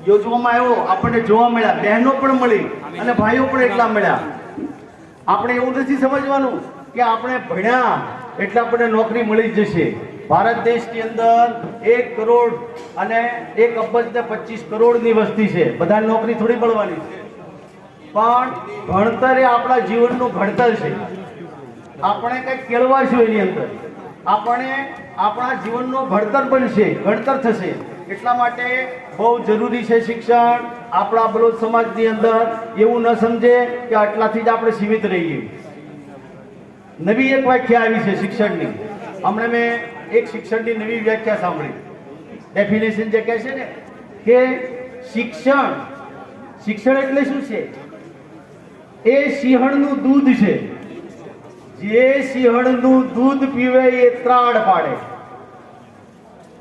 યોજવામાં આવ્યો, આપણને જોવા મળ્યા, બહેનો પણ મળી અને ભાઈઓ પણ એટલા મળ્યા. આપણે એવું નથી સમજવાનું કે આપણે ભણ્યા એટલે આપણને નોકરી મળી જ જશે. ભારત દેશની અંદર 1 કરોડ અને 1 અબજ ને 25 કરોડની વસ્તી છે. બધાને નોકરી થોડી મળવાની છે, પણ ભણતર એ આપણા જીવનનું ઘડતર છે. આપણે કંઈક કેળવાશું એની અંદર, આપણે આપણા જીવનનું ઘડતર બનશે, ઘડતર થશે. એટલા માટે બહુ જરૂરી છે શિક્ષણ. આપણા બલોદ સમાજની અંદર એવું ન સમજે કે આટલાથી જ આપણે સીમિત રહીએ. નવી એક વ્યાખ્યા આવી છે શિક્ષણની. હમણાં મેં એક શિક્ષણની નવી વ્યાખ્યા સાંભળી, ડેફિનેશન જે કહે છે ને કે શિક્ષણ એટલે શું છે? એ સિંહણનું દૂધ છે. જે સિંહણનું દૂધ પીવે એ ત્રાણ પાડે.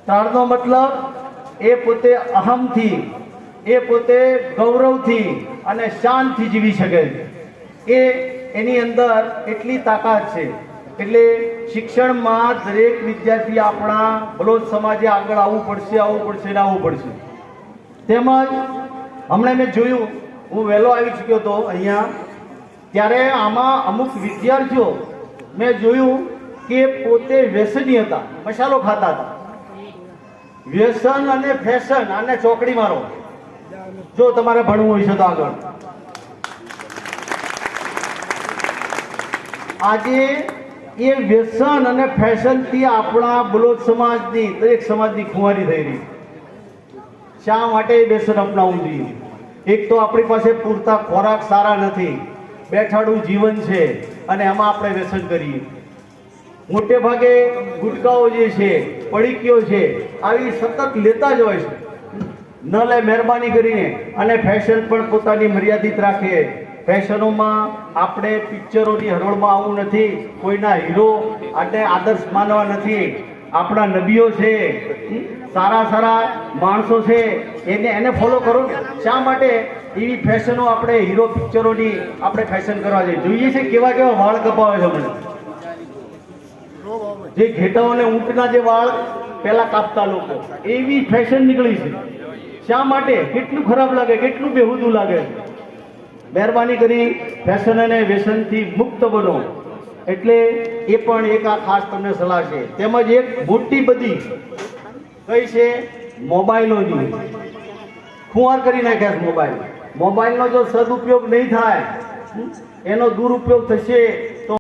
ત્રાણનો મતલબ એ પોતે અહમથી, એ પોતે ગૌરવથી અને શાનથી જીવી શકે. એ એની અંદર એટલી તાકાત છે. એટલે શિક્ષણમાં દરેક વિદ્યાર્થી આપણા બલોદ સમાજે આગળ આવવું પડશે, આવવું પડશે ને આવવું પડશે. તેમજ હમણાં મેં જોયું, હું વહેલો આવી ચૂક્યો હતો અહીંયા, ત્યારે આમાં અમુક વિદ્યાર્થીઓ મેં જોયું કે પોતે વ્યસની હતા, મસાલો ખાતા હતા. વ્યસન અને ફેશન, આને ચોકડી મારો જો તમારે ભણવું હોય છે તો આગળ. આજે એ વ્યસન અને ફેશનથી આપણા બલોદ સમાજની, દરેક સમાજની ખુમારી થઈ રહી. શા માટે વ્યસન અપનાવવું જોઈએ? એક તો આપણી પાસે પૂરતા ખોરાક સારા નથી, બેઠાડું જીવન છે અને એમાં આપણે વ્યસન કરીએ. મોટે ભાગે ગુટકાઓ જે છે, પડીકીઓ છે, આવી સતત લેતા જ હોય છે. ન લે મહેરબાની કરીને. અને ફેશન પણ પોતાની મર્યાદિત રાખીએ. ફેશનોમાં આપણે પિક્ચરોની હરોળમાં આવવું નથી, કોઈના હીરો અને આદર્શ માનવા નથી. આપણા નબીઓ છે, સારા માણસો છે, એને ફોલો કરો. શા માટે એવી ફેશનો આપણે હીરો પિક્ચરોની આપણે ફેશન કરવા જોઈએ છે? કેવા વાળ કપાવે છે મને, જે ઘેટાઓને ઊંટના જે વાળ પહેલા કાપતા લોકો, એવી ફેશન નીકળી છે. શા માટે? કેટલું ખરાબ લાગે, કેટલું બેહુદું લાગે. મહેરબાની કરી ફેશન અને વ્યસનથી મુક્ત બનો. એટલે એ પણ એક આ ખાસ તમને સલાહ છે. તેમજ એક મોટી બધી કઈ છે, મોબાઈલોની ખુવાર કરી નાખ્યા છે. મોબાઈલનો જો સદુપયોગ નહીં થાય, એનો દુરુપયોગ થશે